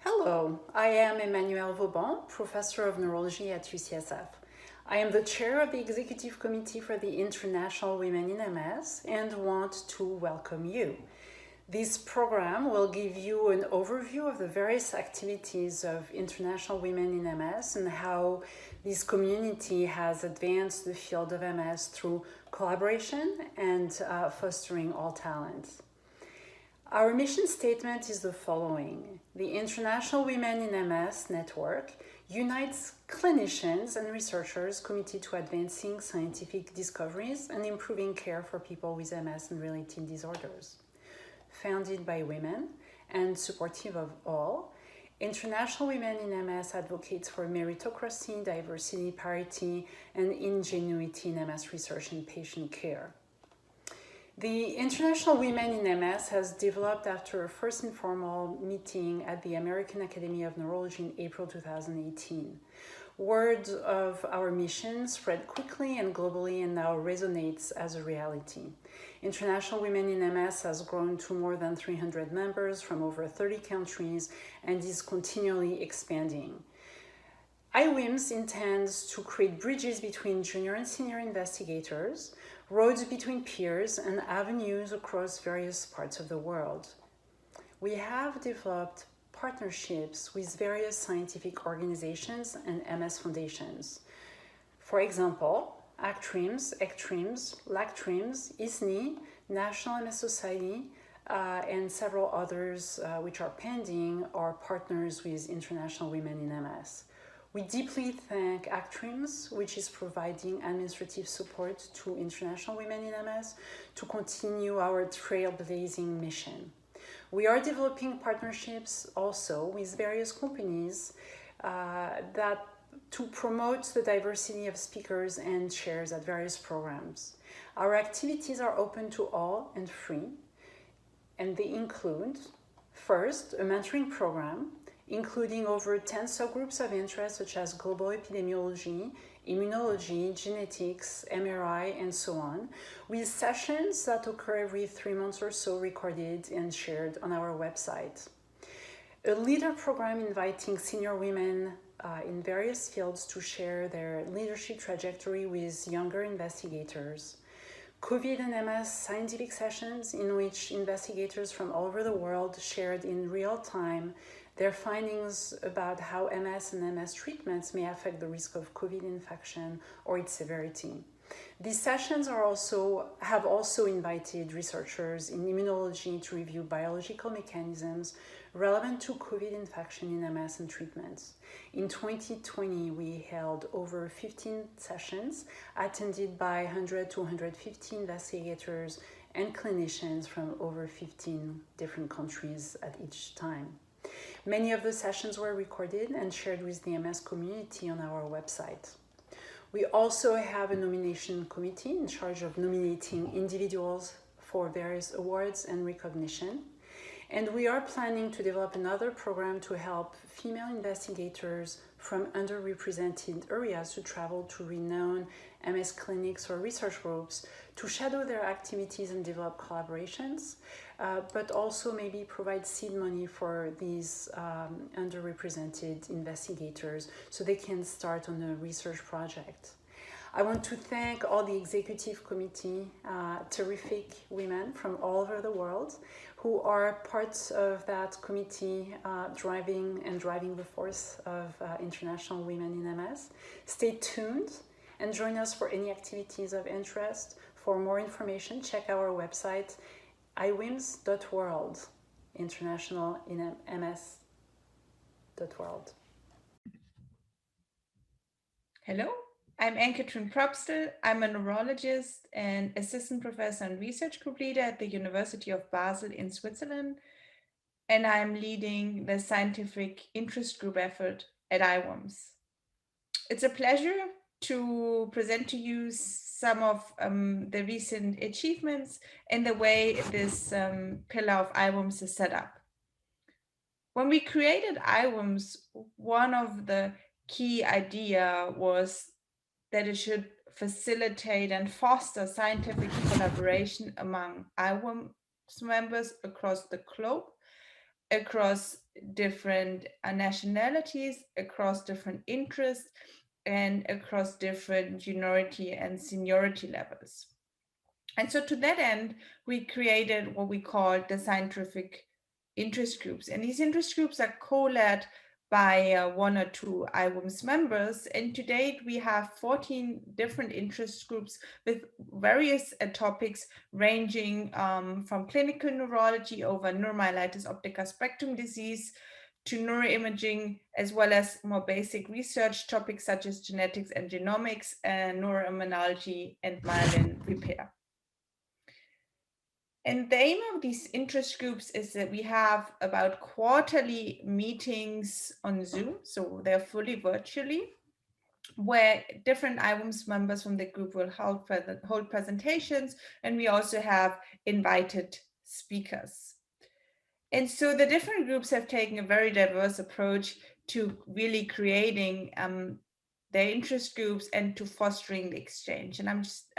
Hello, I am Emmanuelle Vauban, Professor of Neurology at UCSF. I am the Chair of the Executive Committee for the International Women in MS and want to welcome you. This program will give you an overview of the various activities of International Women in MS and how this community has advanced the field of MS through collaboration and fostering all talents. Our mission statement is the following. The International Women in MS network unites clinicians and researchers committed to advancing scientific discoveries and improving care for people with MS and related disorders. Founded by women and supportive of all, International Women in MS advocates for meritocracy, diversity, parity, and ingenuity in MS research and patient care. The International Women in MS has developed after a first informal meeting at the American Academy of Neurology in April 2018. Word of our mission spread quickly and globally and now resonates as a reality. International Women in MS has grown to more than 300 members from over 30 countries and is continually expanding. iWiMS intends to create bridges between junior and senior investigators, roads between peers, and avenues across various parts of the world. We have developed partnerships with various scientific organizations and MS foundations. For example, ACTRIMS, LACTRIMS, ISNI, National MS Society, and several others which are pending are partners with International Women in MS. We deeply thank ACTRIMS, which is providing administrative support to International Women in MS to continue our trailblazing mission. We are developing partnerships also with various companies to promote the diversity of speakers and chairs at various programs. Our activities are open to all and free, and they include, first, a mentoring program including over 10 subgroups of interest such as global epidemiology, immunology, genetics, MRI, and so on, with sessions that occur every 3 months or so recorded and shared on our website. A leader program inviting senior women in various fields to share their leadership trajectory with younger investigators. COVID and MS scientific sessions in which investigators from all over the world shared in real time their findings about how MS and MS treatments may affect the risk of COVID infection or its severity. These sessions have also invited researchers in immunology to review biological mechanisms relevant to COVID infection in MS and treatments. In 2020, we held over 15 sessions attended by 100 to 150 investigators and clinicians from over 15 different countries at each time. Many of the sessions were recorded and shared with the MS community on our website. We also have a nomination committee in charge of nominating individuals for various awards and recognition. And we are planning to develop another program to help female investigators from underrepresented areas to travel to renowned MS clinics or research groups to shadow their activities and develop collaborations, but also maybe provide seed money for these underrepresented investigators so they can start on a research project. I want to thank all the executive committee, terrific women from all over the world who are parts of that committee driving the force of International Women in MS. Stay tuned and join us for any activities of interest. For more information, check our website, iWiMS.world, international in MS.world. Hello, I'm Ann-Kathrin Propstel. I'm a neurologist and assistant professor and research group leader at the University of Basel in Switzerland, and I'm leading the scientific interest group effort at iWiMS. It's a pleasure to present to you some of the recent achievements and the way this pillar of iWiMS is set up. When we created iWiMS, one of the key idea was that it should facilitate and foster scientific collaboration among iWiMS members across the globe, across different nationalities, across different interests, and across different juniority and seniority levels. And so to that end, we created what we call the scientific interest groups. And these interest groups are co-led by 1 or 2 iWiMS members. And to date, we have 14 different interest groups with various topics ranging from clinical neurology over neuromyelitis optica spectrum disease to neuroimaging, as well as more basic research topics such as genetics and genomics, and neuroimmunology and myelin repair. And the aim of these interest groups is that we have about quarterly meetings on Zoom, so they're fully virtually, where different iWiMS members from the group will hold presentations, and we also have invited speakers. And so the different groups have taken a very diverse approach to really creating their interest groups and to fostering the exchange. And I'm just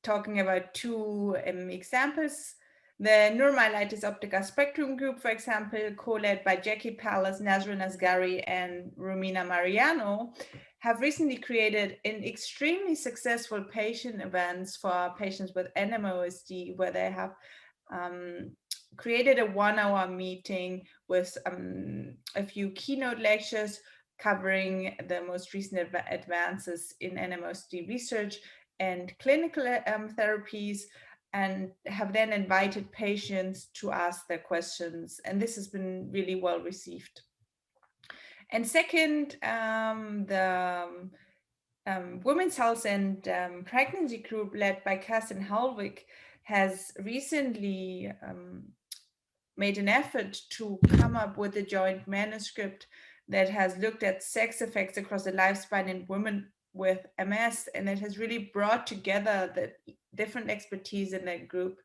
talking about 2 examples. The neuromyelitis optica spectrum group, for example, co-led by Jackie Palace, Nazrin Asghari, and Romina Mariano, have recently created an extremely successful patient events for patients with NMOSD, where they have created a 1-hour meeting with a few keynote lectures covering the most recent advances in NMOSD research and clinical therapies, and have then invited patients to ask their questions. And this has been really well received. And second, the Women's Health and Pregnancy Group, led by Kerstin Helwig, has recently made an effort to come up with a joint manuscript that has looked at sex effects across the lifespan in women with MS, and it has really brought together the different expertise in that group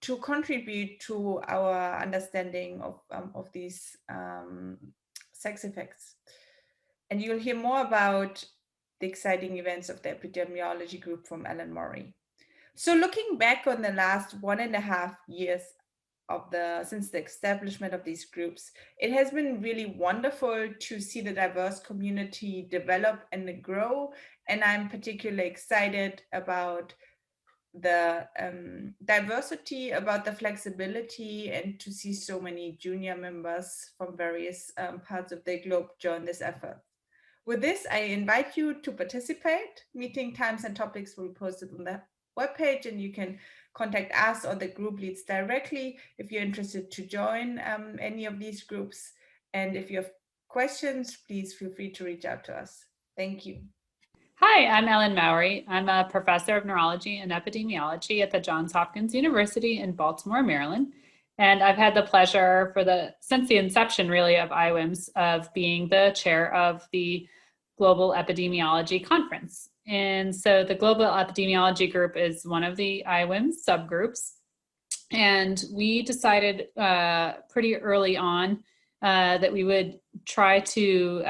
to contribute to our understanding of these sex effects. And you'll hear more about the exciting events of the epidemiology group from Alan Murray. So looking back on the last 1.5 years since the establishment of these groups, it has been really wonderful to see the diverse community develop and grow. And I'm particularly excited about the diversity, about the flexibility, and to see so many junior members from various parts of the globe join this effort. With this, I invite you to participate. Meeting times and topics will be posted on the webpage, and you can contact us or the group leads directly if you're interested to join any of these groups. And if you have questions, please feel free to reach out to us. Thank you. Hi, I'm Ellen Mowry. I'm a professor of neurology and epidemiology at the Johns Hopkins University in Baltimore, Maryland. And I've had the pleasure since the inception really of iWiMS of being the chair of the Global Epidemiology Conference. And so the Global Epidemiology Group is one of the iWiMS subgroups. And we decided pretty early on that we would try to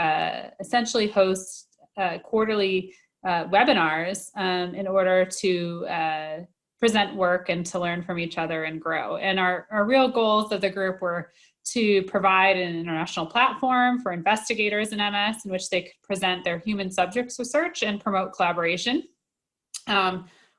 essentially host quarterly webinars in order to present work and to learn from each other and grow. And our real goals of the group were to provide an international platform for investigators in MS in which they could present their human subjects research and promote collaboration.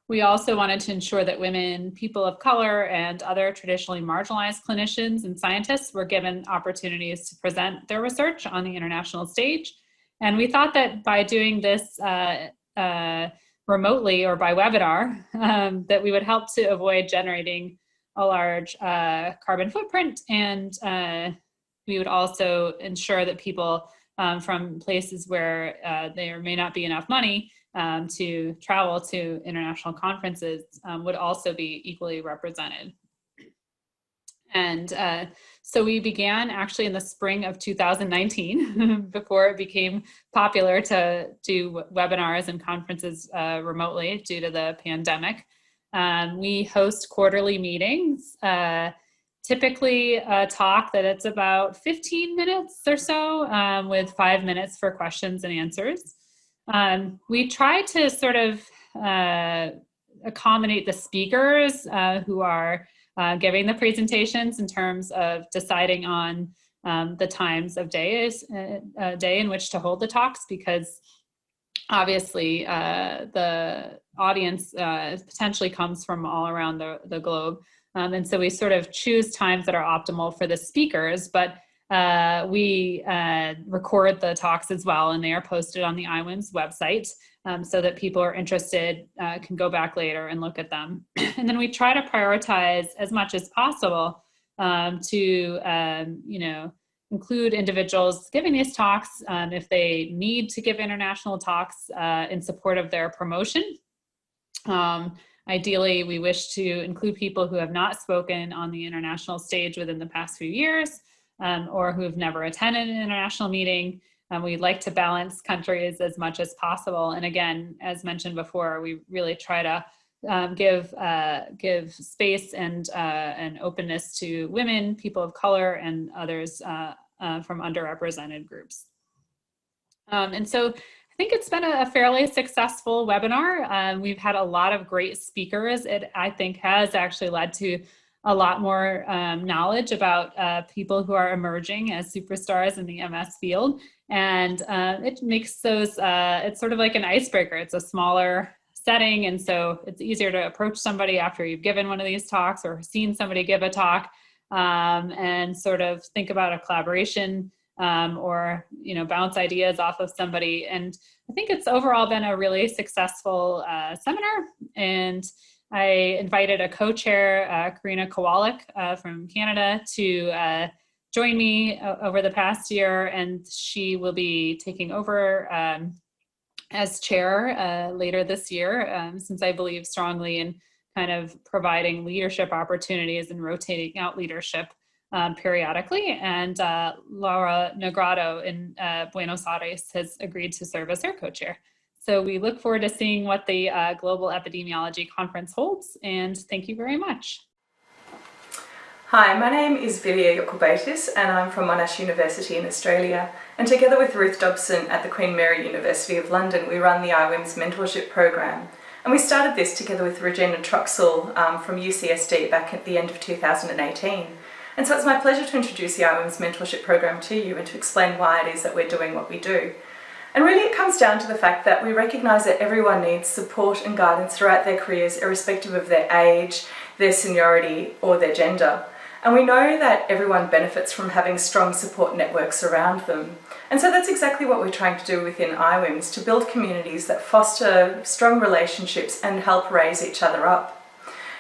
We also wanted to ensure that women, people of color, and other traditionally marginalized clinicians and scientists were given opportunities to present their research on the international stage. And we thought that by doing this remotely or by webinar, that we would help to avoid generating a large carbon footprint, and we would also ensure that people from places where there may not be enough money to travel to international conferences would also be equally represented. And so we began actually in the spring of 2019, before it became popular to do webinars and conferences remotely due to the pandemic. We host quarterly meetings, typically a talk that it's about 15 minutes or so, with 5 minutes for questions and answers. We try to sort of accommodate the speakers who are giving the presentations in terms of deciding on the times of day in which to hold the talks, because obviously the audience potentially comes from all around the globe. And so we sort of choose times that are optimal for the speakers, but we record the talks as well, and they are posted on the iWiMS website, so that people who are interested can go back later and look at them. And then we try to prioritize as much as possible to include individuals giving these talks if they need to give international talks in support of their promotion. Ideally, we wish to include people who have not spoken on the international stage within the past few years, or who have never attended an international meeting. We'd like to balance countries as much as possible. And again, as mentioned before, we really try to give space and openness to women, people of color, and others from underrepresented groups. And so I think it's been a fairly successful webinar. We've had a lot of great speakers. It, I think, has actually led to a lot more knowledge about people who are emerging as superstars in the MS field. And it makes those, it's sort of like an icebreaker. It's a smaller setting, and so it's easier to approach somebody after you've given one of these talks or seen somebody give a talk, and sort of think about a collaboration, or bounce ideas off of somebody. And I think it's overall been a really successful seminar. And I invited a co-chair, Karina Kowalik from Canada, to join me over the past year, and she will be taking over as chair later this year, since I believe strongly in kind of providing leadership opportunities and rotating out leadership periodically. And Laura Negrato in Buenos Aires has agreed to serve as her co-chair. So we look forward to seeing what the Global Epidemiology Conference holds, and thank you very much. Hi, my name is Vilya Yokubaitis, and I'm from Monash University in Australia. And together with Ruth Dobson at the Queen Mary University of London, we run the iWiMS mentorship program. And we started this together with Regina Troxell from UCSD back at the end of 2018. And so it's my pleasure to introduce the iWiMS mentorship program to you and to explain why it is that we're doing what we do. And really it comes down to the fact that we recognise that everyone needs support and guidance throughout their careers, irrespective of their age, their seniority, or their gender. And we know that everyone benefits from having strong support networks around them. And so that's exactly what we're trying to do within iWiMS, to build communities that foster strong relationships and help raise each other up.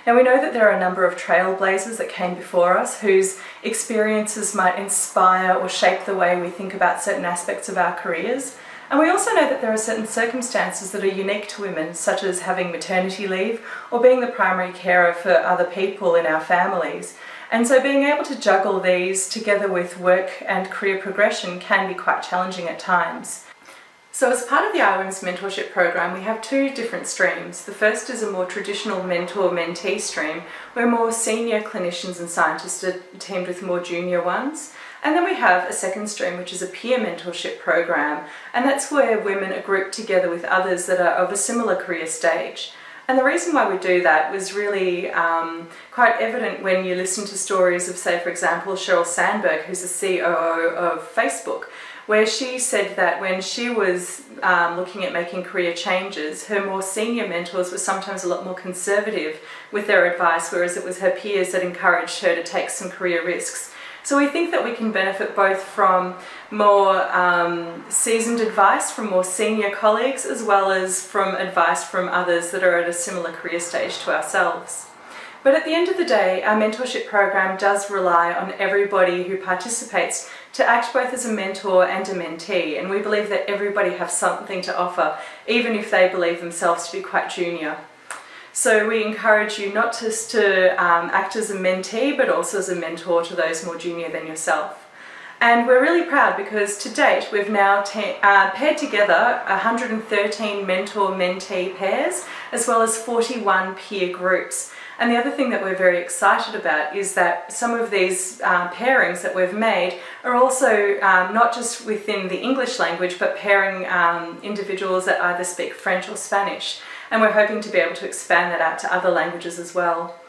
Now we know that there are a number of trailblazers that came before us whose experiences might inspire or shape the way we think about certain aspects of our careers. And we also know that there are certain circumstances that are unique to women, such as having maternity leave or being the primary carer for other people in our families. And so being able to juggle these together with work and career progression can be quite challenging at times. So as part of the iWiMS mentorship program, we have two different streams. The first is a more traditional mentor-mentee stream, where more senior clinicians and scientists are teamed with more junior ones. And then we have a second stream, which is a peer mentorship program, and that's where women are grouped together with others that are of a similar career stage. And the reason why we do that was really quite evident when you listen to stories of, say, for example, Sheryl Sandberg, who's the COO of Facebook, where she said that when she was looking at making career changes, her more senior mentors were sometimes a lot more conservative with their advice, whereas it was her peers that encouraged her to take some career risks. So we think that we can benefit both from more seasoned advice from more senior colleagues, as well as from advice from others that are at a similar career stage to ourselves. But at the end of the day, our mentorship program does rely on everybody who participates to act both as a mentor and a mentee, and we believe that everybody has something to offer, even if they believe themselves to be quite junior. So we encourage you not just to act as a mentee, but also as a mentor to those more junior than yourself. And we're really proud because to date we've now paired together 113 mentor-mentee pairs as well as 41 peer groups. And the other thing that we're very excited about is that some of these pairings that we've made are also not just within the English language, but pairing individuals that either speak French or Spanish. And we're hoping to be able to expand that out to other languages as well.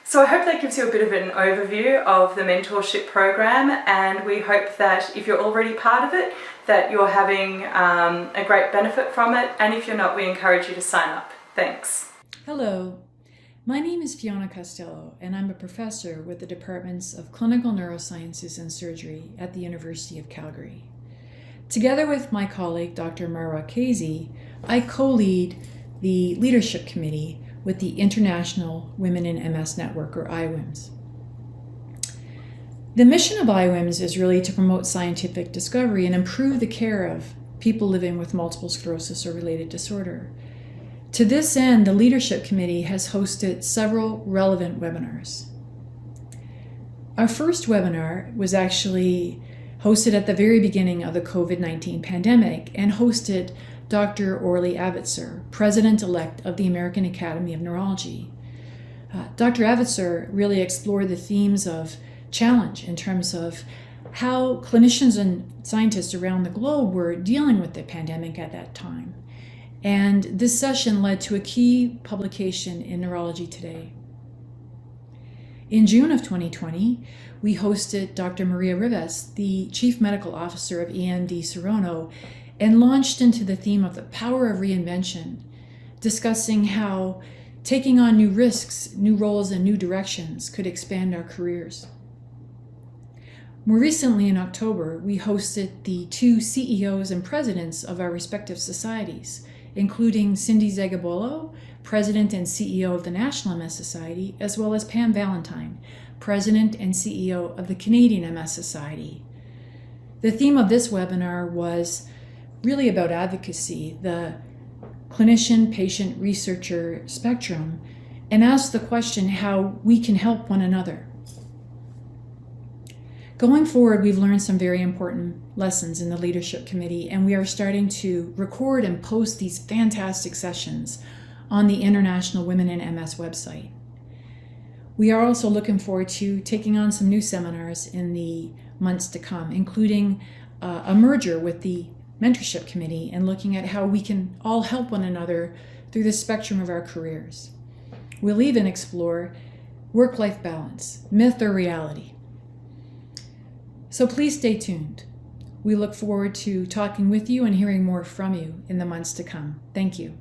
So I hope that gives you a bit of an overview of the mentorship program, and we hope that if you're already part of it, that you're having a great benefit from it, and if you're not, we encourage you to sign up. Thanks. Hello, my name is Fiona Costello, and I'm a professor with the Departments of Clinical Neurosciences and Surgery at the University of Calgary. Together with my colleague, Dr. Marwa Kazi, I co-lead the Leadership Committee with the International Women in MS Network, or iWiMS. The mission of iWiMS is really to promote scientific discovery and improve the care of people living with multiple sclerosis or related disorder. To this end, the Leadership Committee has hosted several relevant webinars. Our first webinar was actually hosted at the very beginning of the COVID-19 pandemic and hosted Dr. Orly Avitzer, President-elect of the American Academy of Neurology. Dr. Avitzer really explored the themes of challenge in terms of how clinicians and scientists around the globe were dealing with the pandemic at that time. And this session led to a key publication in Neurology Today. In June of 2020, we hosted Dr. Maria Rivas, the Chief Medical Officer of EMD Serono, and launched into the theme of the power of reinvention, discussing how taking on new risks, new roles, and new directions could expand our careers. More recently, in October, we hosted the two CEOs and presidents of our respective societies, including Cindy Zegabolo, President and CEO of the National MS Society, as well as Pam Valentine, President and CEO of the Canadian MS Society. The theme of this webinar was really about advocacy, the clinician, patient, researcher spectrum, and asked the question how we can help one another. Going forward, we've learned some very important lessons in the Leadership Committee, and we are starting to record and post these fantastic sessions on the International Women in MS website. We are also looking forward to taking on some new seminars in the months to come, including a merger with the Mentorship Committee and looking at how we can all help one another through the spectrum of our careers. We'll even explore work-life balance, myth or reality. So please stay tuned. We look forward to talking with you and hearing more from you in the months to come. Thank you.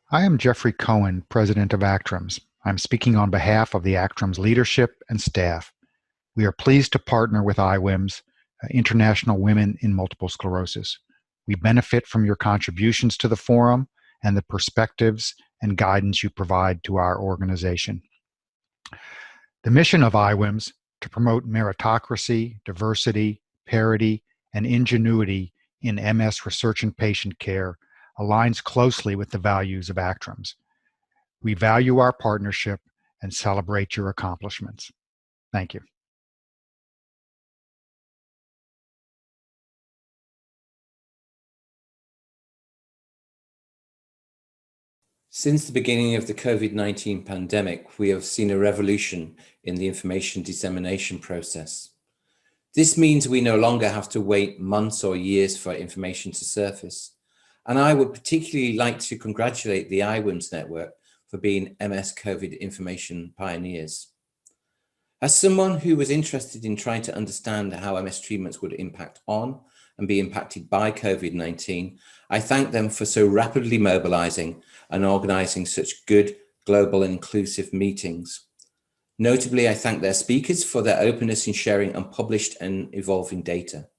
I am Jeffrey Cohen, President of Actrums. I'm speaking on behalf of the Actrums leadership and staff. We are pleased to partner with iWiMS, International Women in Multiple Sclerosis. We benefit from your contributions to the forum and the perspectives and guidance you provide to our organization. The mission of iWiMS, to promote meritocracy, diversity, parity, and ingenuity in MS research and patient care, aligns closely with the values of Actrums. We value our partnership and celebrate your accomplishments. Thank you. Since the beginning of the COVID-19 pandemic, we have seen a revolution in the information dissemination process. This means we no longer have to wait months or years for information to surface. And I would particularly like to congratulate the iWiMS network for being MS COVID information pioneers. As someone who was interested in trying to understand how MS treatments would impact on and be impacted by COVID-19, I thank them for so rapidly mobilizing and organizing such good, global and inclusive meetings. Notably, I thank their speakers for their openness in sharing unpublished and evolving data.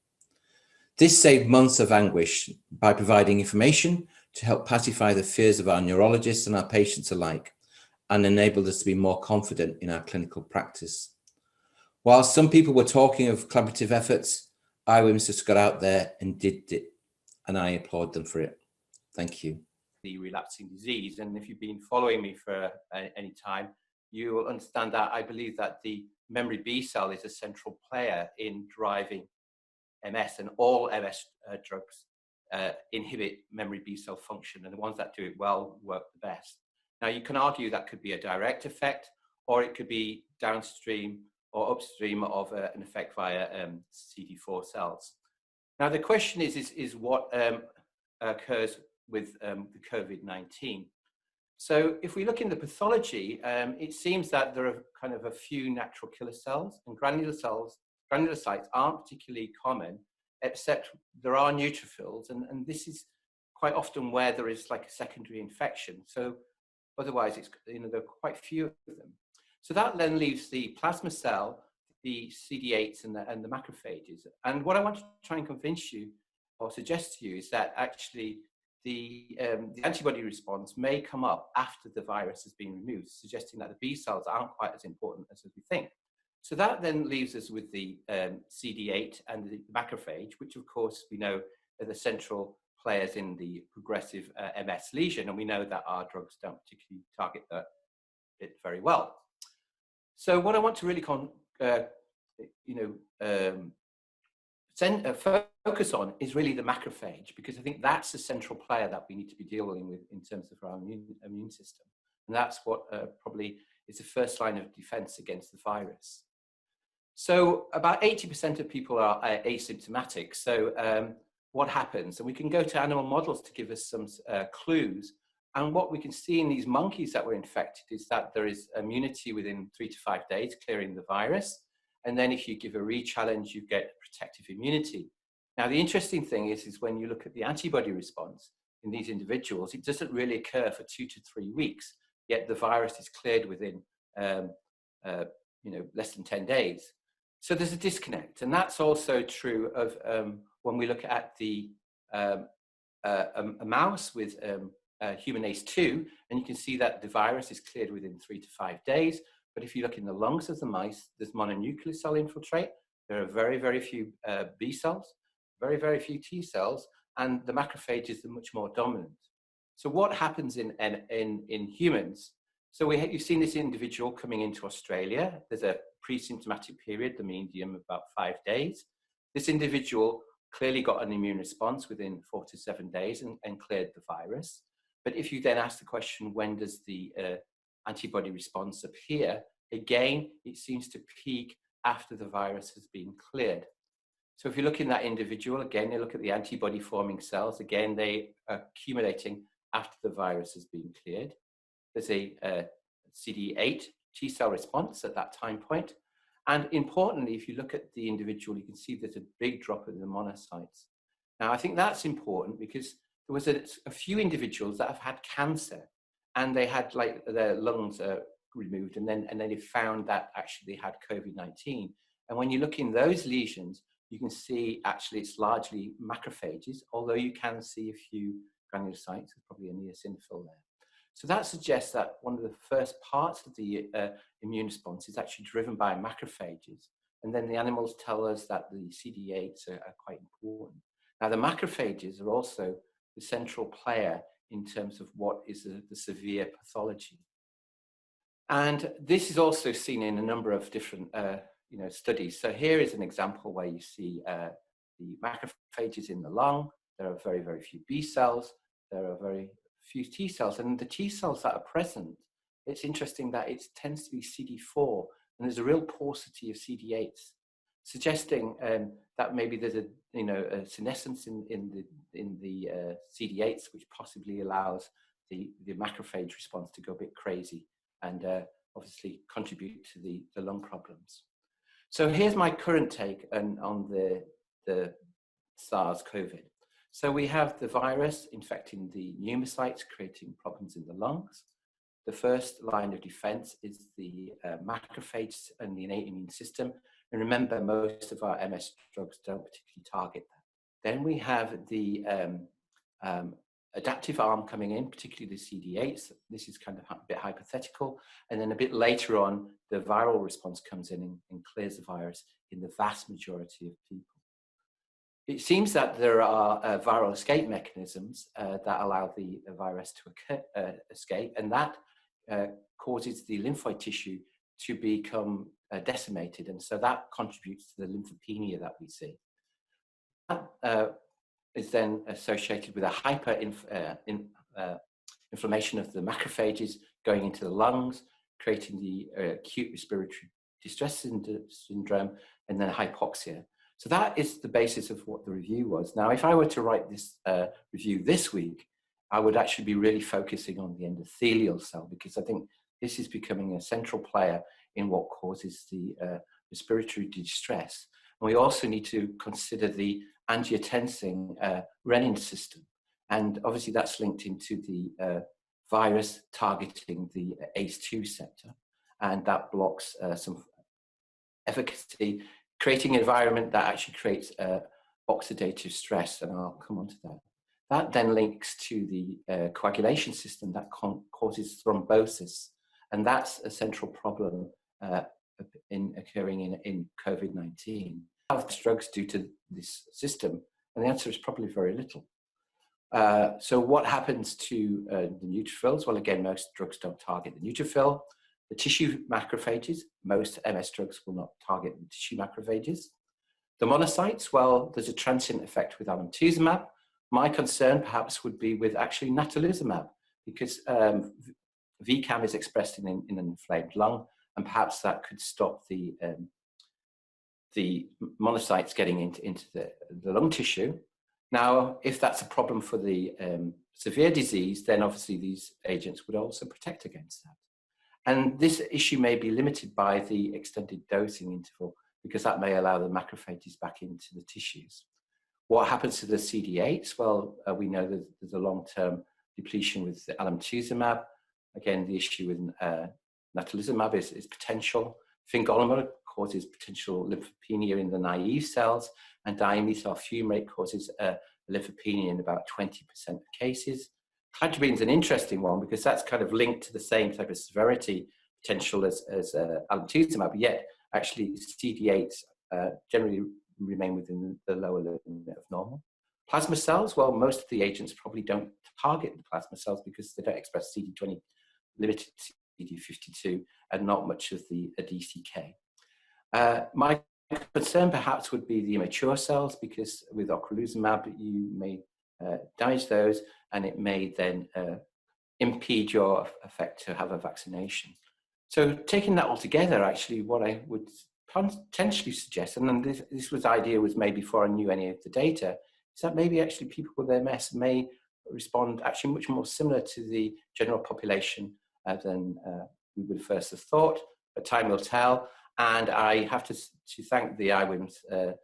This saved months of anguish by providing information to help pacify the fears of our neurologists and our patients alike, and enabled us to be more confident in our clinical practice. While some people were talking of collaborative efforts, iWiMS just got out there and did it, and I applaud them for it. Thank you. the relapsing disease. And if you've been following me for any time, you will understand that I believe that the memory B cell is a central player in driving MS, and all MS drugs inhibit memory B cell function, and the ones that do it well work the best. Now, you can argue that could be a direct effect, or it could be downstream or upstream of an effect via CD4 cells. Now, the question is what occurs with the COVID-19. So if we look in the pathology, it seems that there are kind of a few natural killer cells, and granulocytes aren't particularly common, except there are neutrophils, and this is quite often where there is like a secondary infection. So otherwise, it's, there are quite few of them. So that then leaves the plasma cell, the CD8s, and the macrophages. And what I want to try and convince you or suggest to you is that actually the antibody response may come up after the virus has been removed, suggesting that the B cells aren't quite as important as we think. So that then leaves us with the CD8 and the macrophage, which of course we know are the central players in the progressive MS lesion, and we know that our drugs don't particularly target it very well. So what I want to really focus on is really the macrophage, because I think that's the central player that we need to be dealing with in terms of our immune system. And that's what probably is the first line of defense against the virus. So about 80% of people are asymptomatic. So what happens? And we can go to animal models to give us some clues. And what we can see in these monkeys that were infected is that there is immunity within 3 to 5 days, clearing the virus. And then if you give a re-challenge, you get protective immunity. Now, the interesting thing is when you look at the antibody response in these individuals, it doesn't really occur for 2 to 3 weeks, yet the virus is cleared within less than 10 days. So there's a disconnect. And that's also true of when we look at a mouse with human ACE2, and you can see that the virus is cleared within 3 to 5 days. But if you look in the lungs of the mice, there's mononuclear cell infiltrate. There are very, very few B cells, very, very few T cells, and the macrophages are much more dominant. So what happens in humans? So you've seen this individual coming into Australia. There's a pre-symptomatic period, the median of about 5 days. This individual clearly got an immune response within 4 to 7 days and cleared the virus. But if you then ask the question, when does the antibody response appear? Again, it seems to peak after the virus has been cleared. So if you look in that individual, again, you look at the antibody forming cells, again, they are accumulating after the virus has been cleared. There's a CD8 T cell response at that time point. And importantly, if you look at the individual, you can see there's a big drop in the monocytes. Now, I think that's important because there was a few individuals that have had cancer, and they had like their lungs removed, and then they found that actually they had COVID-19. And when you look in those lesions, you can see actually it's largely macrophages, although you can see a few granulocytes. There's probably a eosinophil there. So that suggests that one of the first parts of the immune response is actually driven by macrophages. And then the animals tell us that the CD8s are quite important. Now, the macrophages are also the central player in terms of what is the severe pathology. And this is also seen in a number of different studies. So here is an example where you see the macrophages in the lung. There are very, very few B cells. There are very few T cells. And the T cells that are present, it's interesting that it tends to be CD4, and there's a real paucity of CD8s, suggesting that maybe there's a senescence in the CD8s, which possibly allows the macrophage response to go a bit crazy and obviously contribute to the lung problems. So here's my current take on the SARS-CoV. So we have the virus infecting the pneumocytes, creating problems in the lungs. The first line of defense is the macrophages and the innate immune system. And remember, most of our MS drugs don't particularly target that. Then we have the adaptive arm coming in, particularly the CD8s. This is kind of a bit hypothetical. And then a bit later on, the viral response comes in and clears the virus in the vast majority of people. it seems that there are viral escape mechanisms that allow the virus to escape, and that causes the lymphoid tissue to become decimated, and so that contributes to the lymphopenia that we see. That is then associated with a inflammation of the macrophages going into the lungs, creating the acute respiratory distress syndrome, and then hypoxia. So that is the basis of what the review was. Now, if I were to write this review this week, I would actually be really focusing on the endothelial cell, because I think this is becoming a central player in what causes the respiratory distress. And we also need to consider the angiotensin renin system. And obviously that's linked into the virus targeting the ACE2 receptor. And that blocks some efficacy, creating an environment that actually creates oxidative stress, and I'll come on to that. That then links to the coagulation system that causes thrombosis, and that's a central problem occurring in COVID-19. How drugs do to this system? And the answer is probably very little. So what happens to the neutrophils? Well, again, most drugs don't target the neutrophil. The tissue macrophages, most MS drugs will not target the tissue macrophages. The monocytes, well, there's a transient effect with alemtuzumab. My concern perhaps would be with actually natalizumab, because VCAM is expressed in an inflamed lung, and perhaps that could stop the monocytes getting into the lung tissue. Now, if that's a problem for the severe disease, then obviously these agents would also protect against that. And this issue may be limited by the extended dosing interval, because that may allow the macrophages back into the tissues. What happens to the CD8s? Well, we know that there's a long-term depletion with the alemtuzumab. Again, the issue with natalizumab is potential. Fingolimod causes potential lymphopenia in the naive cells, and dimethyl fumarate causes lymphopenia in about 20% of cases. Cladribine is an interesting one, because that's kind of linked to the same type of severity potential as alemtuzumab, but yet actually CD8s generally remain within the lower limit of normal. Plasma cells, well, most of the agents probably don't target the plasma cells because they don't express CD20, limited CD52, and not much of the DCK. My concern perhaps would be the immature cells, because with ocrelizumab you may damage those, and it may then impede your effect to have a vaccination. So taking that all together, actually what I would potentially suggest, and then this idea was made before I knew any of the data, is that maybe actually people with MS may respond actually much more similar to the general population than we would first have thought, but time will tell. And I have to thank the iWiMS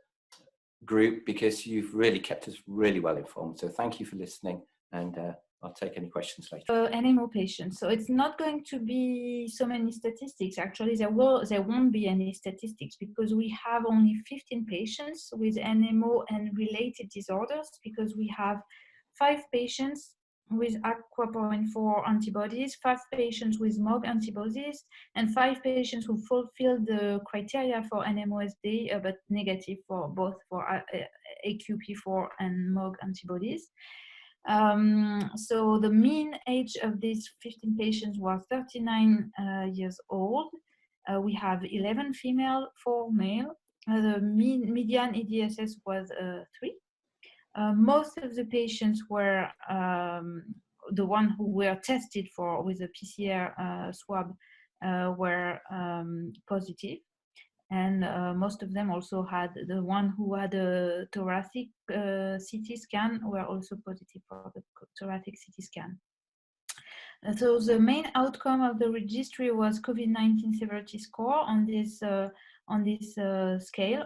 group, because you've really kept us really well informed. So thank you for listening, and I'll take any questions later. NMO patients. So it's not going to be so many statistics. Actually, there won't be any statistics, because we have only 15 patients with NMO and related disorders, because we have 5 patients with aquaporin-4 antibodies, 5 patients with MOG antibodies, and 5 patients who fulfill the criteria for NMOSD, but negative for both for AQP4 and MOG antibodies. So the mean age of these 15 patients was 39 years old. We have 11 female, 4 male. The median EDSS was 3. Most of the patients were the one who were tested for with a PCR swab were positive, and most of them also had, the one who had a thoracic CT scan were also positive for the thoracic CT scan. So the main outcome of the registry was COVID-19 severity score on this scale,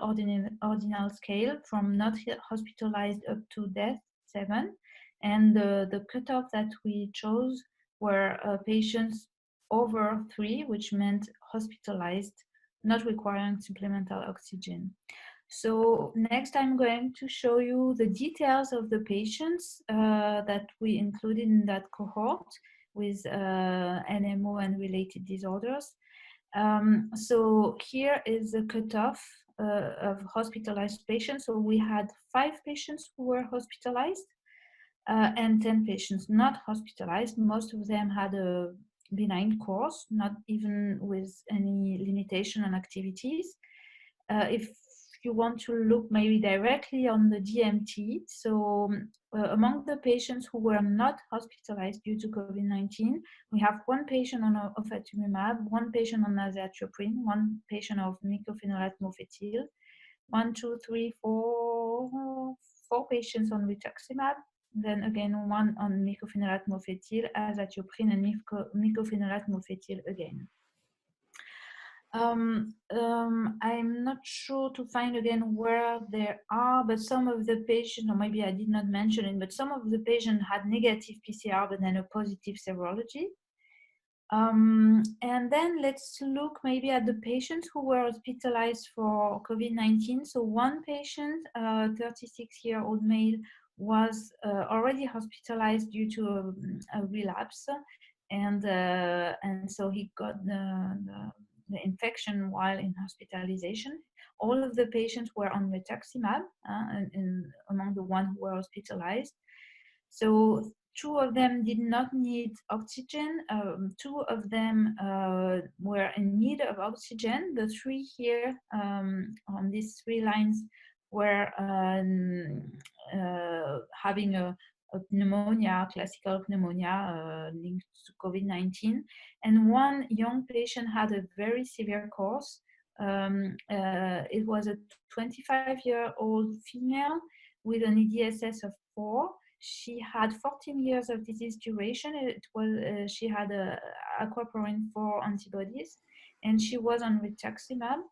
ordinal scale, from not hospitalized up to death, 7. And the cutoff that we chose were patients over 3, which meant hospitalized, not requiring supplemental oxygen. So next I'm going to show you the details of the patients that we included in that cohort with NMO and related disorders. So here is the cutoff of hospitalized patients. So we had 5 patients who were hospitalized and 10 patients not hospitalized. Most of them had a benign course, not even with any limitation on activities. If you want to look maybe directly on the DMT, so among the patients who were not hospitalized due to COVID-19, we have 1 patient on ofatumumab, 1 patient on azathioprine, 1 patient of mycophenolate mofetil, 4 patients on rituximab, then again 1 on mycophenolate mofetil, azathioprine, and mycophenolate mofetil again. I'm not sure to find again where they are, but some of the patients, or maybe I did not mention it, but some of the patients had negative PCR but then a positive serology. And then let's look maybe at the patients who were hospitalized for COVID-19. So 1 patient, 36-year-old male, was already hospitalized due to a relapse, and so he got the infection while in hospitalization. All of the patients were on rituximab, and among the ones who were hospitalized. So 2 of them did not need oxygen. 2 of them were in need of oxygen. The 3 here on these 3 lines were having a pneumonia, classical pneumonia linked to COVID-19. And 1 young patient had a very severe course. It was a 25-year-old female with an EDSS of 4. She had 14 years of disease duration. She had aquaporin 4 antibodies, and she was on rituximab.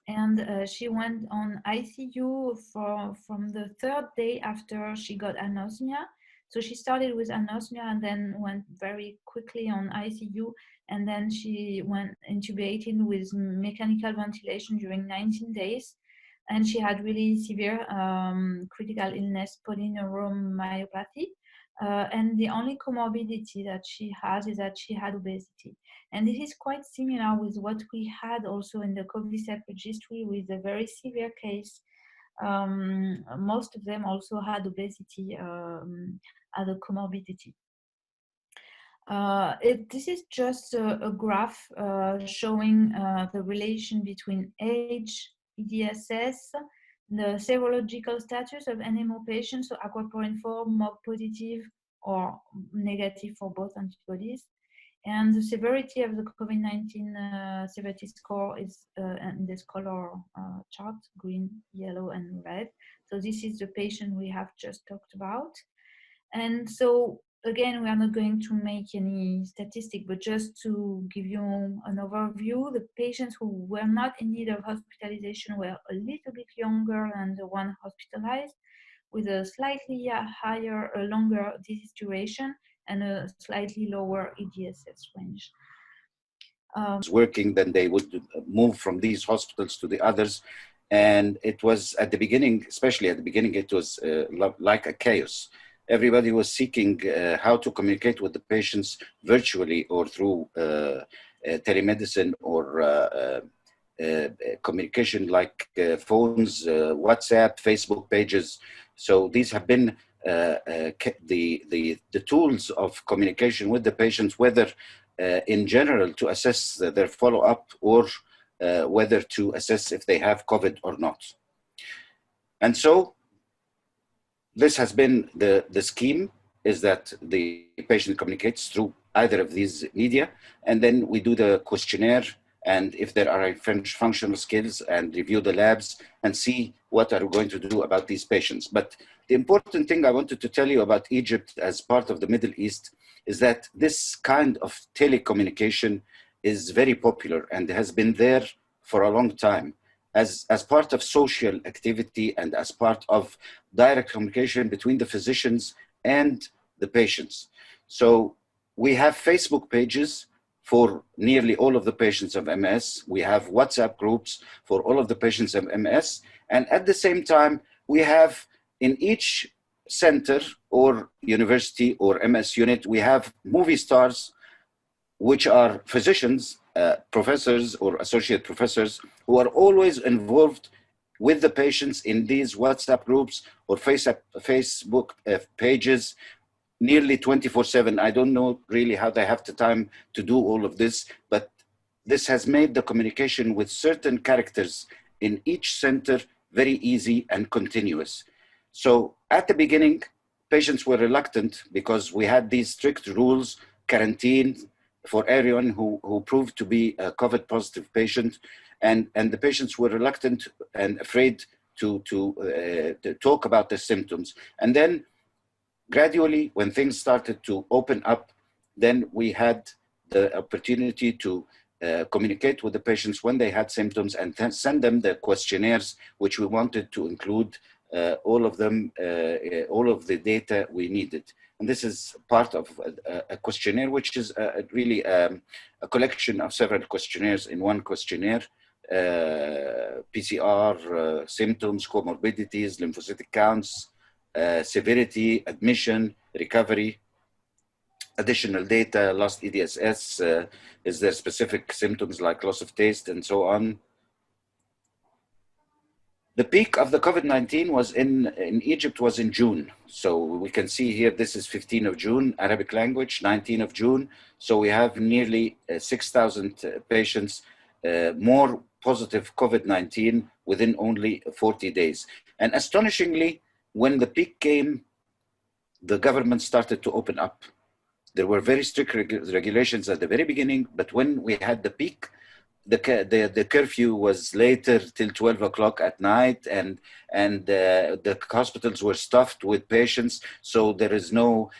And she went on ICU from the 3rd day after she got anosmia. So she started with anosmia and then went very quickly on ICU, and then she went intubated with mechanical ventilation during 19 days. And she had really severe critical illness, polyneuromyopathy. And the only comorbidity that she has is that she had obesity. And this is quite similar with what we had also in the COVID registry with a very severe case. Most of them also had obesity as a comorbidity. This is just a graph showing the relation between age, EDSS, the serological status of NMO patients, so aquaporin 4, MOG positive or negative for both antibodies, and the severity of the COVID-19 severity score is in this color chart, green, yellow, and red. So this is the patient we have just talked about. And so again, we are not going to make any statistic, but just to give you an overview, the patients who were not in need of hospitalization were a little bit younger than the one hospitalized, with a slightly higher, longer disease duration and a slightly lower EDSS range. Working, then they would move from these hospitals to the others. And it was at the beginning, especially at the beginning, it was like a chaos. Everybody was seeking how to communicate with the patients virtually or through telemedicine or communication like phones, WhatsApp, Facebook pages. So these have been the tools of communication with the patients, whether in general to assess their follow-up or whether to assess if they have COVID or not. And so this has been the scheme, is that the patient communicates through either of these media, and then we do the questionnaire, and if there are functional skills, and review the labs and see what are we going to do about these patients. But the important thing I wanted to tell you about Egypt as part of the Middle East is that this kind of telecommunication is very popular and has been there for a long time as part of social activity and as part of direct communication between the physicians and the patients. So we have Facebook pages for nearly all of the patients of MS. We have WhatsApp groups for all of the patients of MS. And at the same time, we have in each center or university or MS unit, we have movie stars, which are physicians professors or associate professors who are always involved with the patients in these WhatsApp groups or Facebook pages nearly 24/7. I don't know really how they have the time to do all of this, but this has made the communication with certain characters in each center very easy and continuous. So at the beginning, patients were reluctant because we had these strict rules, quarantine for everyone who proved to be a COVID positive patient. And the patients were reluctant and afraid to talk about their symptoms. And then gradually, when things started to open up, then we had the opportunity to communicate with the patients when they had symptoms and then send them the questionnaires, which we wanted to include all of them, all of the data we needed. And this is part of a questionnaire, which is really a collection of several questionnaires in one questionnaire. PCR, symptoms, comorbidities, lymphocytic counts, severity, admission, recovery, additional data, lost EDSS, is there specific symptoms like loss of taste and so on. The peak of the COVID-19 was in Egypt was in June. So we can see here, this is 15 of June, Arabic language, 19 of June. So we have nearly 6,000 patients, more positive COVID-19 within only 40 days. And astonishingly, when the peak came, the government started to open up. There were very strict regulations at the very beginning, but when we had the peak, the curfew was later till 12 o'clock at night, and the hospitals were stuffed with patients. So there is no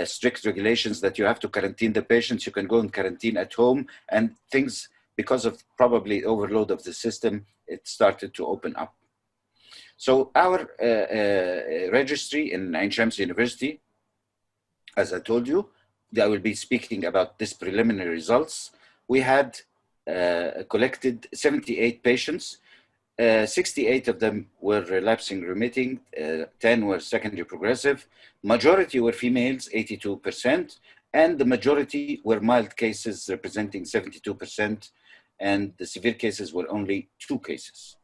strict regulations that you have to quarantine the patients. You can go and quarantine at home, and things, because of probably overload of the system, it started to open up. So our registry in ACTRIMS University, as I told you, I will be speaking about these preliminary results. We had collected 78 patients. 68 of them were relapsing remitting, 10 were secondary progressive. Majority were females, 82%, and the majority were mild cases representing 72%, and the severe cases were only 2 cases.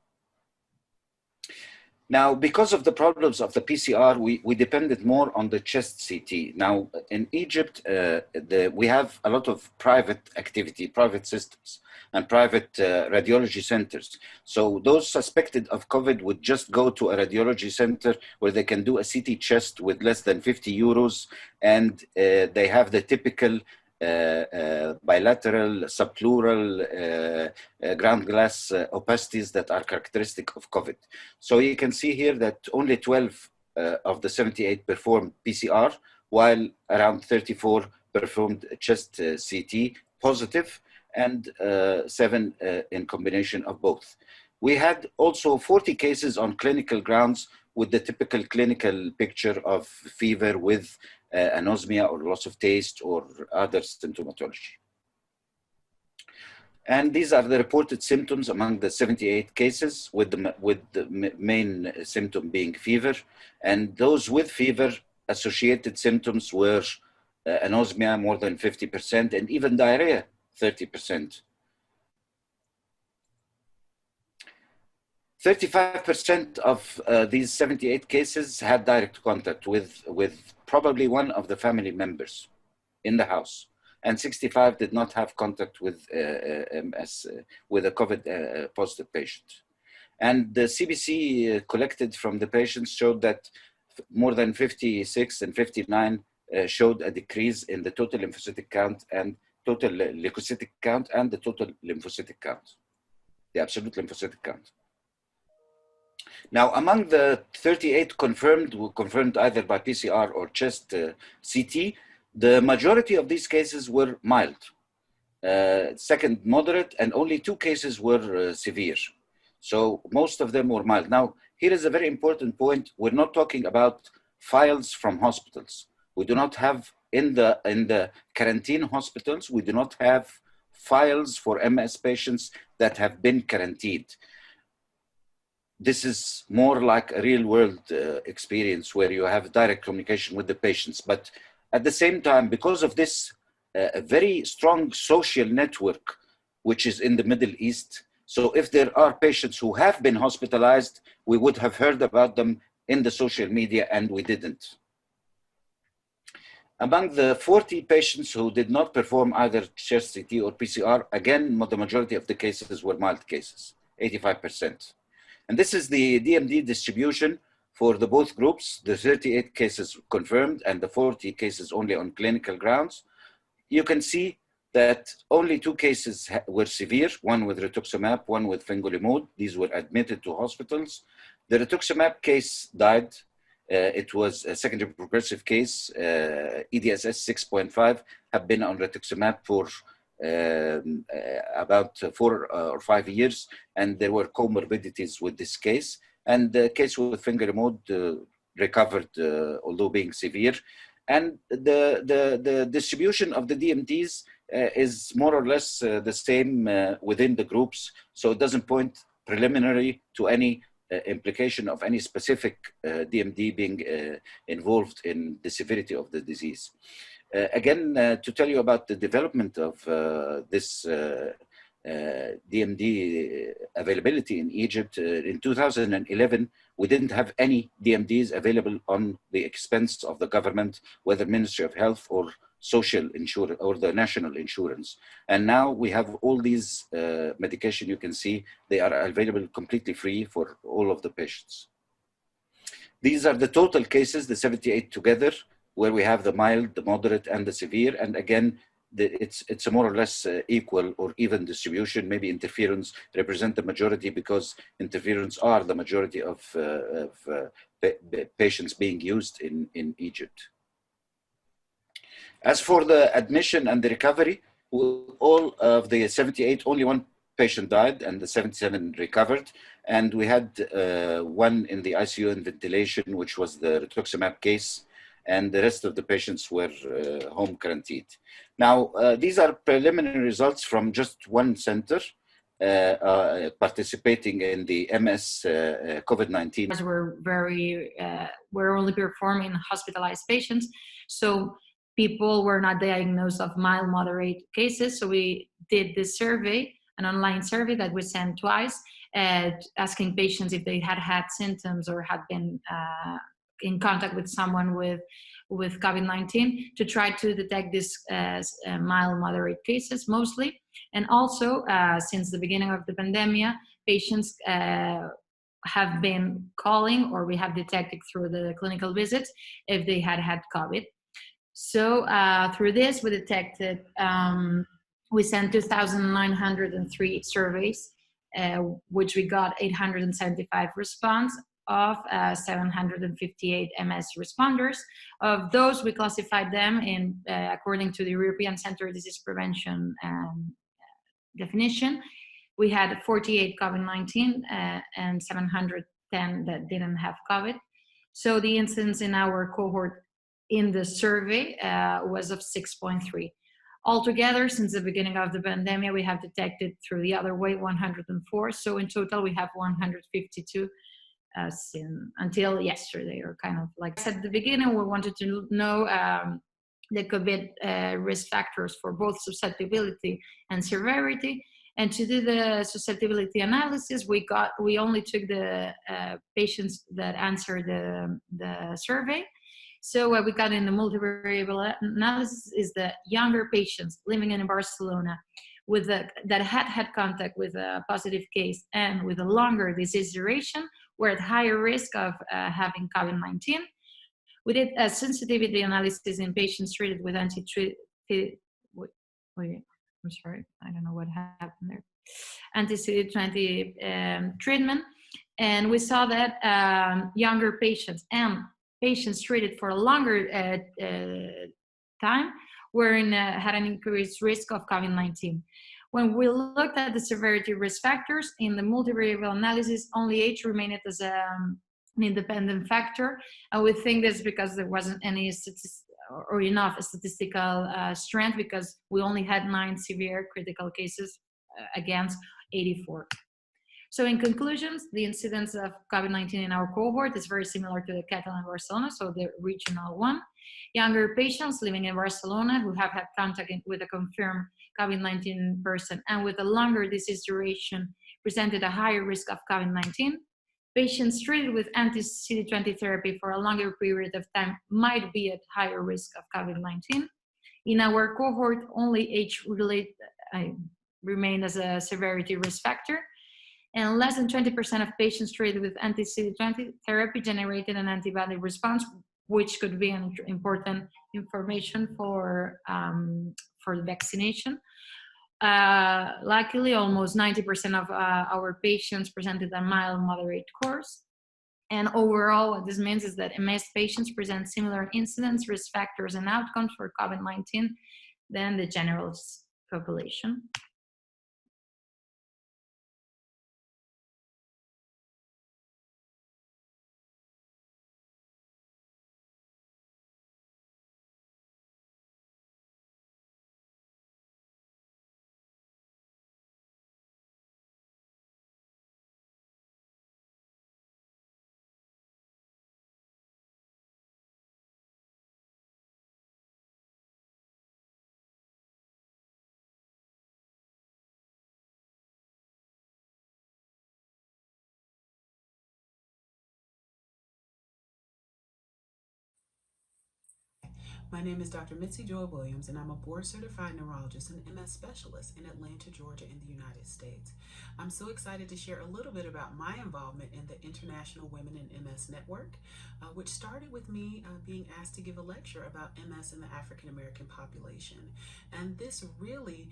Now, because of the problems of the PCR, we depended more on the chest CT. Now, in Egypt, we have a lot of private activity, private systems, and private radiology centers. So those suspected of COVID would just go to a radiology center where they can do a CT chest with less than 50 euros, and they have the typical bilateral, subpleural, ground glass opacities that are characteristic of COVID. So you can see here that only 12 of the 78 performed PCR, while around 34 performed chest CT positive, and 7 in combination of both. We had also 40 cases on clinical grounds with the typical clinical picture of fever with anosmia or loss of taste or other symptomatology. And these are the reported symptoms among the 78 cases, with the main symptom being fever. And those with fever associated symptoms were anosmia more than 50%, and even diarrhea 30%. 35% of these 78 cases had direct contact with probably one of the family members in the house, and 65 did not have contact with a COVID positive patient. And the CBC collected from the patients showed that more than 56 and 59 showed a decrease in the total lymphocytic count and total leukocytic count and the total lymphocytic count, the absolute lymphocytic count. Now, among the 38 confirmed either by PCR or chest CT, the majority of these cases were mild, second moderate, and only 2 cases were severe. So most of them were mild. Now, here is a very important point. We're not talking about files from hospitals. We do not have, in the quarantine hospitals, we do not have files for MS patients that have been quarantined. This is more like a real world experience where you have direct communication with the patients. But at the same time, because of this very strong social network which is in the Middle East. So if there are patients who have been hospitalized, we would have heard about them in the social media, and we didn't. Among the 40 patients who did not perform either chest CT or PCR, again, the majority of the cases were mild cases, 85%. And this is the DMD distribution for the both groups, the 38 cases confirmed and the 40 cases only on clinical grounds. You can see that only 2 cases were severe, one with rituximab, one with fingolimod. These were admitted to hospitals. The rituximab case died. It was a secondary progressive case, EDSS 6.5, have been on rituximab for about 4 or 5 years, and there were comorbidities with this case. And the case with fingolimod recovered, although being severe. And the distribution of the DMDs is more or less the same within the groups, so it doesn't point preliminary to any implication of any specific DMD being involved in the severity of the disease. Again, to tell you about the development of this DMD availability in Egypt, in 2011, we didn't have any DMDs available on the expense of the government, whether Ministry of Health or social insurance or the national insurance. And now we have all these medication. You can see they are available completely free for all of the patients. These are the total cases, the 78 together, where we have the mild, the moderate, and the severe. And again, it's a more or less equal or even distribution. Maybe interferons represent the majority because interferons are the majority of patients being used in Egypt. As for the admission and the recovery, all of the 78, only 1 patient died and the 77 recovered. And we had 1 in the ICU in ventilation, which was the rituximab case, and the rest of the patients were home quarantined. Now, these are preliminary results from just 1 center participating in the MS COVID-19. We're only performing hospitalized patients. So people were not diagnosed of mild, moderate cases. So we did this survey, an online survey that we sent twice, asking patients if they had symptoms or had been in contact with someone with COVID-19 to try to detect this as mild, moderate cases mostly. And also, since the beginning of the pandemic, patients have been calling, or we have detected through the clinical visits, if they had COVID. So through this, we detected, we sent 2,903 surveys, which we got 875 response of 758 MS responders. Of those, we classified them in according to the European Center of Disease Prevention definition. We had 48 COVID-19 and 710 that didn't have COVID. So the incidence in our cohort in the survey was of 6.3. Altogether, since the beginning of the pandemic, we have detected through the other way 104. So in total, we have 152 until yesterday, or kind of like I said at the beginning, we wanted to know the COVID risk factors for both susceptibility and severity. And to do the susceptibility analysis, we only took the patients that answered the survey. So what we got in the multivariable analysis is the younger patients living in Barcelona that had contact with a positive case and with a longer disease duration were at higher risk of having COVID-19. We did a sensitivity analysis in patients treated with anti-CD20 treatment, and we saw that younger patients and patients treated for a longer time had an increased risk of COVID-19. When we looked at the severity risk factors in the multivariable analysis, only age remained as an independent factor. And we think that's because there wasn't any enough statistical strength, because we only had 9 severe critical cases against 84. So in conclusions, the incidence of COVID-19 in our cohort is very similar to the Catalan Barcelona, so the regional one. Younger patients living in Barcelona who have had contact with a confirmed COVID-19 person and with a longer disease duration presented a higher risk of COVID-19. Patients treated with anti-CD20 therapy for a longer period of time might be at higher risk of COVID-19. In our cohort, only age-related remained as a severity risk factor, and less than 20% of patients treated with anti-CD20 therapy generated an antibody response, which could be an important information for the vaccination. Luckily, almost 90% of our patients presented a mild moderate course. And overall, what this means is that MS patients present similar incidence, risk factors, and outcomes for COVID-19 than the general population. My name is Dr. Mitzi Williams, and I'm a board-certified neurologist and MS specialist in Atlanta, Georgia, in the United States. I'm so excited to share a little bit about my involvement in the International Women in MS Network, which started with me being asked to give a lecture about MS in the African American population. And this really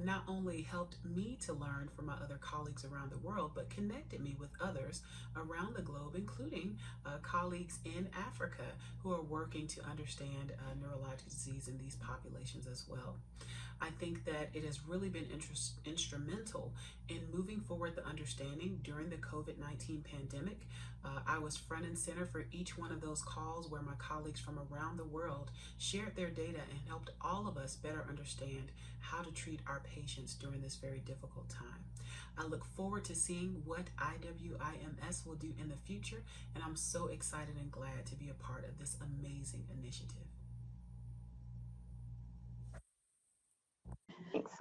not only helped me to learn from my other colleagues around the world, but connected me with others around the globe, including colleagues in Africa who are working to understand neurologic disease in these populations as well. I think that it has really been instrumental in moving forward the understanding during the COVID-19 pandemic. I was front and center for each one of those calls where my colleagues from around the world shared their data and helped all of us better understand how to treat our patients during this very difficult time. I look forward to seeing what iWiMS will do in the future, and I'm so excited and glad to be a part of this amazing initiative.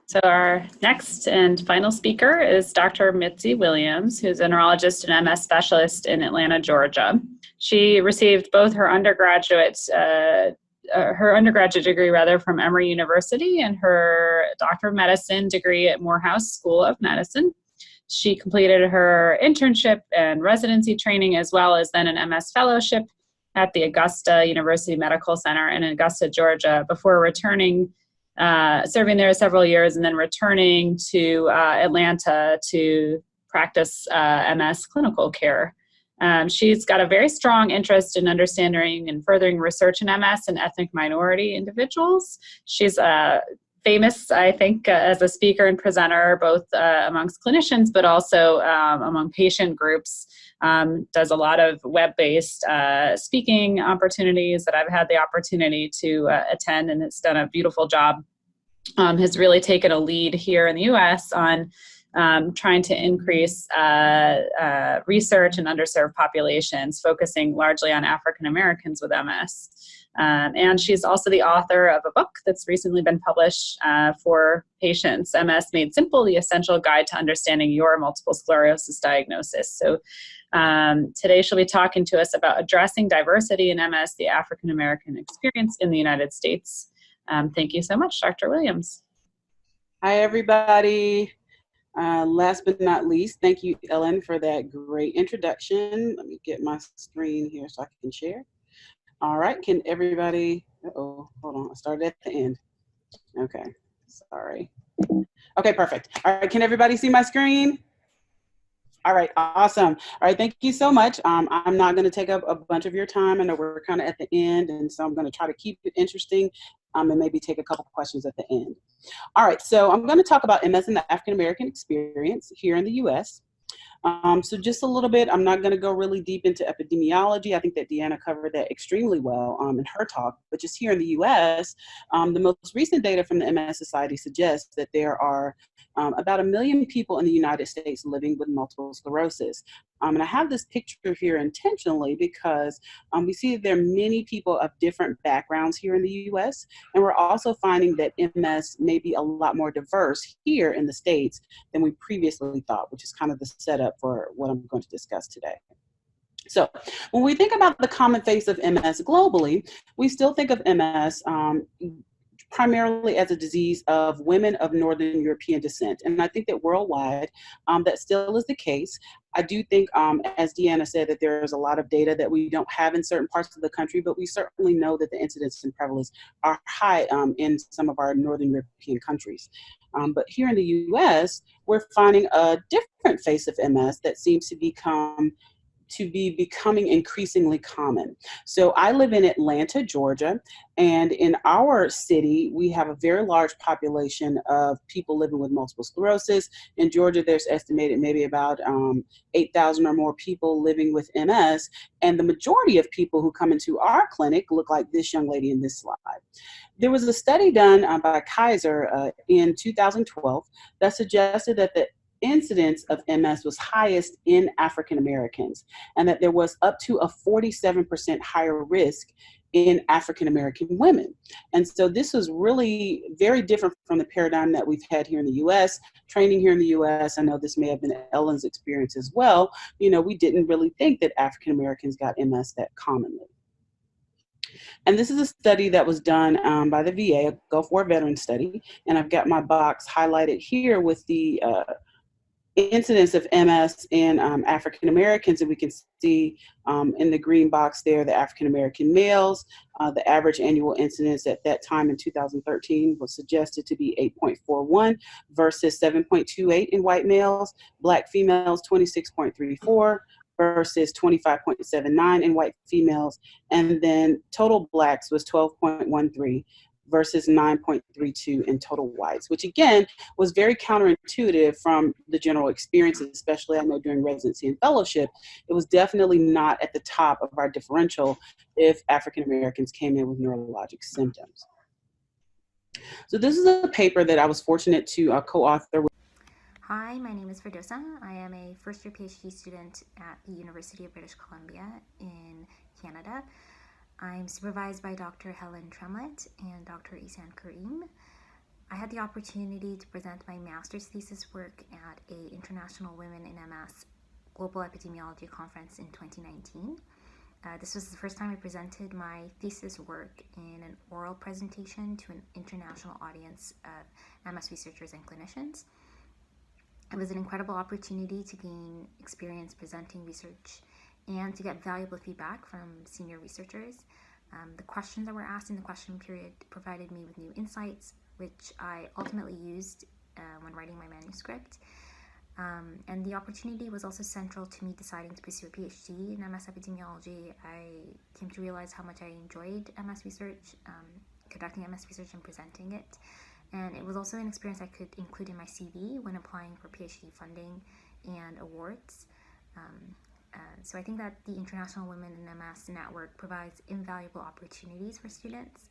So our next and final speaker is Dr. Mitzi Williams, who's a neurologist and MS specialist in Atlanta, Georgia. She received both her undergraduate degree from Emory University and her Doctor of Medicine degree at Morehouse School of Medicine. She completed her internship and residency training as well as then an MS fellowship at the Augusta University Medical Center in Augusta, Georgia, before returning serving there several years and then returning to Atlanta to practice MS clinical care. She's got a very strong interest in understanding and furthering research in MS and ethnic minority individuals. She's famous, I think, as a speaker and presenter, both amongst clinicians, but also among patient groups. Does a lot of web-based speaking opportunities that I've had the opportunity to attend, and it's done a beautiful job. Has really taken a lead here in the U.S. on trying to increase research in underserved populations, focusing largely on African Americans with MS. And she's also the author of a book that's recently been published for patients, MS Made Simple, The Essential Guide to Understanding Your Multiple Sclerosis Diagnosis. So today she'll be talking to us about addressing diversity in MS, the African American experience in the United States. Thank you so much, Dr. Williams. Hi, everybody. Last but not least, thank you, Ellen, for that great introduction. Let me get my screen here so I can share. All right, can everybody, hold on, I started at the end. Okay, sorry. Okay, perfect. All right, can everybody see my screen? All right, awesome. All right, thank you so much. I'm not gonna take up a bunch of your time. I know we're kind of at the end, and so I'm gonna try to keep it interesting and maybe take a couple questions at the end. All right, so I'm gonna talk about MS and the African American experience here in the US. So just a little bit, I'm not gonna go really deep into epidemiology. I think that Deanna covered that extremely well in her talk, but just here in the US, the most recent data from the MS Society suggests that there are about 1 million people in the United States living with multiple sclerosis. And I have this picture here intentionally because we see that there are many people of different backgrounds here in the US, and we're also finding that MS may be a lot more diverse here in the States than we previously thought, which is kind of the setup for what I'm going to discuss today. So when we think about the common face of MS globally, we still think of MS primarily as a disease of women of Northern European descent. And I think that worldwide, that still is the case. I do think, as Deanna said, that there's a lot of data that we don't have in certain parts of the country, but we certainly know that the incidence and prevalence are high in some of our Northern European countries. But here in the US, we're finding a different face of MS that seems to be becoming increasingly common. So I live in Atlanta, Georgia, and in our city, we have a very large population of people living with multiple sclerosis. In Georgia, there's estimated maybe about 8,000 or more people living with MS, and the majority of people who come into our clinic look like this young lady in this slide. There was a study done by Kaiser in 2012 that suggested that the incidence of MS was highest in African Americans, and that there was up to a 47% higher risk in African American women. And so this was really very different from the paradigm that we've had here in the US. Training here in the US, I know this may have been Ellen's experience as well, we didn't really think that African Americans got MS that commonly. And this is a study that was done by the VA, a Gulf War veteran study, and I've got my box highlighted here with the incidence of MS in African Americans, and we can see in the green box there the African American males. The average annual incidence at that time in 2013 was suggested to be 8.41 versus 7.28 in white males. Black females 26.34 versus 25.79 in white females, and then total blacks was 12.13 versus 9.32 in total whites, which again was very counterintuitive from the general experience, especially I know during residency and fellowship. It was definitely not at the top of our differential if African Americans came in with neurologic symptoms. So this is a paper that I was fortunate to co-author with. Hi, my name is Verdosa. I am a first-year PhD student at the University of British Columbia in Canada. I'm supervised by Dr. Helen Tremlett and Dr. Isan Karim. I had the opportunity to present my master's thesis work at an International Women in MS Global Epidemiology Conference in 2019. This was the first time I presented my thesis work in an oral presentation to an international audience of MS researchers and clinicians. It was an incredible opportunity to gain experience presenting research and to get valuable feedback from senior researchers. The questions that were asked in the question period provided me with new insights, which I ultimately used when writing my manuscript. And the opportunity was also central to me deciding to pursue a PhD in MS epidemiology. I came to realize how much I enjoyed MS research, conducting MS research and presenting it. And it was also an experience I could include in my CV when applying for PhD funding and awards. So I think that the International Women in MS Network provides invaluable opportunities for students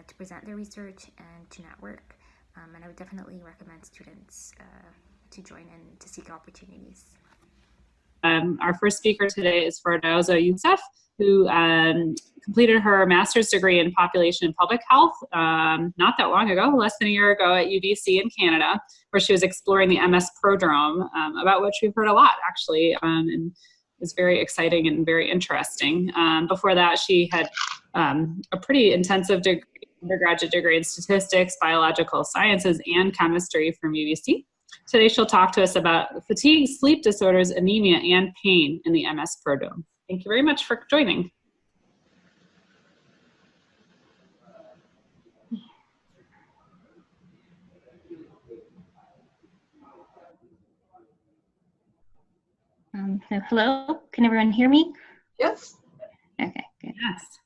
to present their research and to network. And I would definitely recommend students to join and to seek opportunities. Our first speaker today is Verdosa Youssef, who completed her master's degree in population and public health not that long ago, less than a year ago at UBC in Canada, where she was exploring the MS prodrome, about which we've heard a lot actually, and it's very exciting and very interesting. Before that, she had a pretty intensive undergraduate degree in statistics, biological sciences, and chemistry from UBC. Today, she'll talk to us about fatigue, sleep disorders, anemia, and pain in the MS prodrome. Thank you very much for joining. Hello, can everyone hear me? Yes. Okay, good. Yes.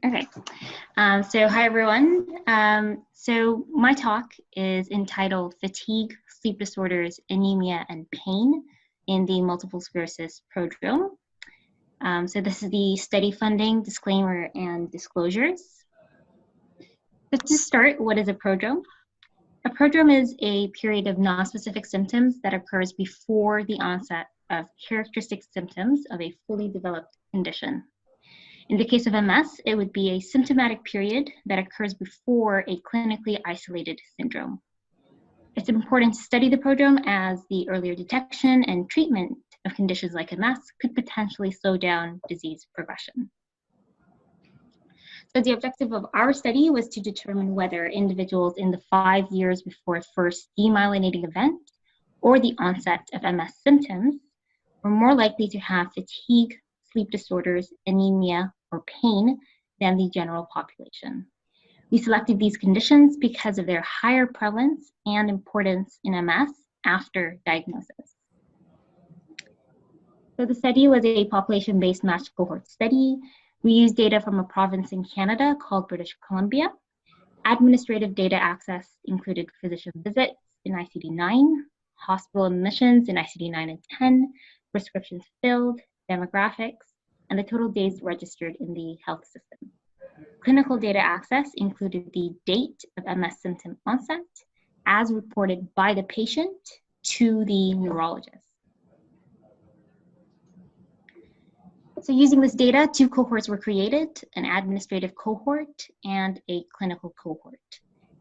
Okay, so hi everyone. So my talk is entitled Fatigue, Sleep Disorders, Anemia, and Pain in the Multiple Sclerosis Prodrome. So this is the study funding, disclaimer, and disclosures. So to start, what is a prodrome? A prodrome is a period of nonspecific symptoms that occurs before the onset of characteristic symptoms of a fully developed condition. In the case of MS, it would be a symptomatic period that occurs before a clinically isolated syndrome. It's important to study the prodrome as the earlier detection and treatment of conditions like MS could potentially slow down disease progression. So the objective of our study was to determine whether individuals in the 5 years before first demyelinating event or the onset of MS symptoms were more likely to have fatigue, sleep disorders, anemia, or pain than the general population. We selected these conditions because of their higher prevalence and importance in MS after diagnosis. So the study was a population-based matched cohort study. We used data from a province in Canada called British Columbia. Administrative data access included physician visits in ICD-9, hospital admissions in ICD-9 and 10, prescriptions filled, demographics, and the total days registered in the health system. Clinical data access included the date of MS symptom onset as reported by the patient to the neurologist. So using this data, 2 cohorts were created, an administrative cohort and a clinical cohort.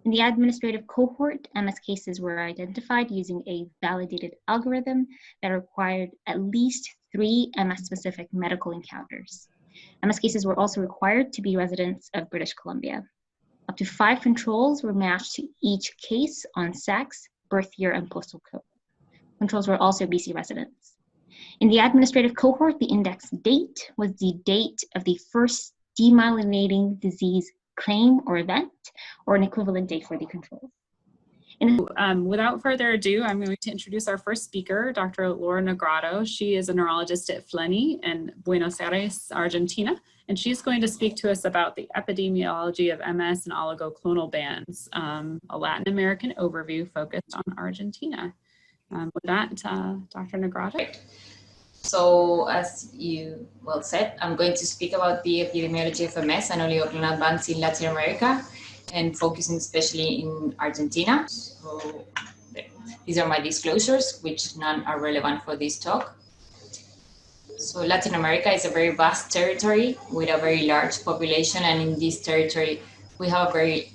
In the administrative cohort, MS cases were identified using a validated algorithm that required at least 3 MS-specific medical encounters. MS cases were also required to be residents of British Columbia. Up to 5 controls were matched to each case on sex, birth year, and postal code. Controls were also BC residents. In the administrative cohort, the index date was the date of the first demyelinating disease claim or event, or an equivalent date for the controls. Without further ado, I'm going to introduce our first speaker, Dr. Laura Negrato. She is a neurologist at FLENI in Buenos Aires, Argentina, and she's going to speak to us about the epidemiology of MS and oligoclonal bands, a Latin American overview focused on Argentina. With that, Dr. Negrato. So as you well said, I'm going to speak about the epidemiology of MS and oligoclonal bands in Latin America and focusing especially in Argentina. So these are my disclosures, which none are relevant for this talk. So Latin America is a very vast territory with a very large population, and in this territory we have a very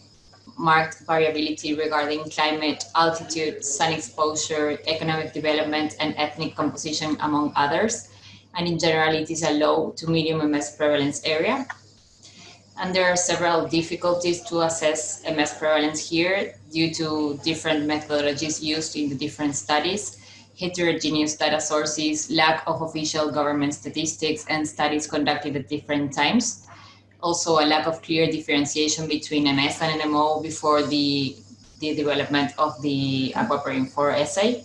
marked variability regarding climate, altitude, sun exposure, economic development, and ethnic composition, among others. And in general, it is a low to medium MS prevalence area. And there are several difficulties to assess MS prevalence here due to different methodologies used in the different studies, heterogeneous data sources, lack of official government statistics, and studies conducted at different times. Also a lack of clear differentiation between MS and NMO before the development of the Aquaporin 4 assay.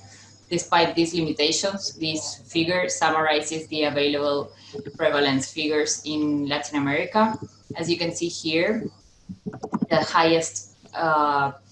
Despite these limitations, this figure summarizes the available prevalence figures in Latin America. As you can see here, the highest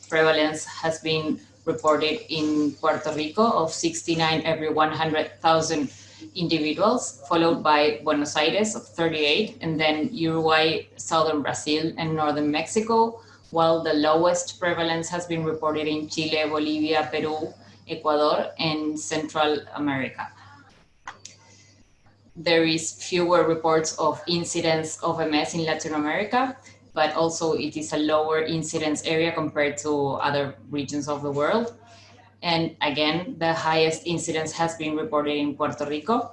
prevalence has been reported in Puerto Rico of 69 every 100,000 individuals, followed by Buenos Aires of 38, and then Uruguay, southern Brazil, and northern Mexico, while the lowest prevalence has been reported in Chile, Bolivia, Peru, Ecuador, and Central America. There is fewer reports of incidence of MS in Latin America, but also it is a lower incidence area compared to other regions of the world. And again, the highest incidence has been reported in Puerto Rico.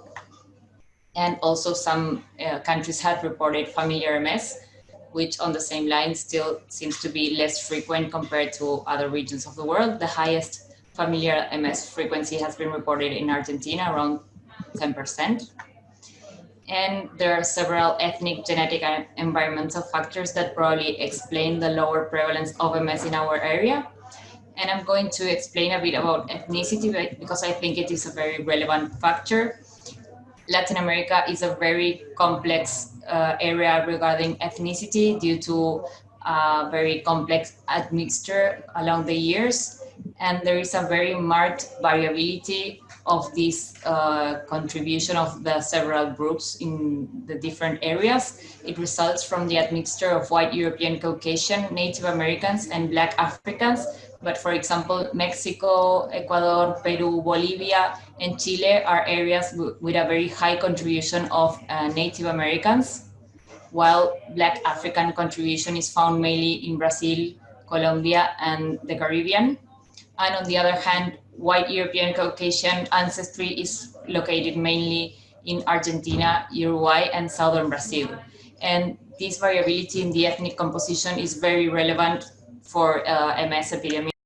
And also some countries have reported familiar MS, which on the same line still seems to be less frequent compared to other regions of the world. The highest familiar MS frequency has been reported in Argentina, around 10%. And there are several ethnic, genetic, and environmental factors that probably explain the lower prevalence of MS in our area. And I'm going to explain a bit about ethnicity because I think it is a very relevant factor. Latin America is a very complex area regarding ethnicity due to a very complex admixture along the years, and there is a very marked variability of this contribution of the several groups in the different areas. It results from the admixture of white European Caucasian, Native Americans, and Black Africans. But for example, Mexico, Ecuador, Peru, Bolivia, and Chile are areas with a very high contribution of Native Americans, while Black African contribution is found mainly in Brazil, Colombia, and the Caribbean. And on the other hand, white European Caucasian ancestry is located mainly in Argentina, Uruguay, and southern Brazil. And this variability in the ethnic composition is very relevant for MS epidemiology.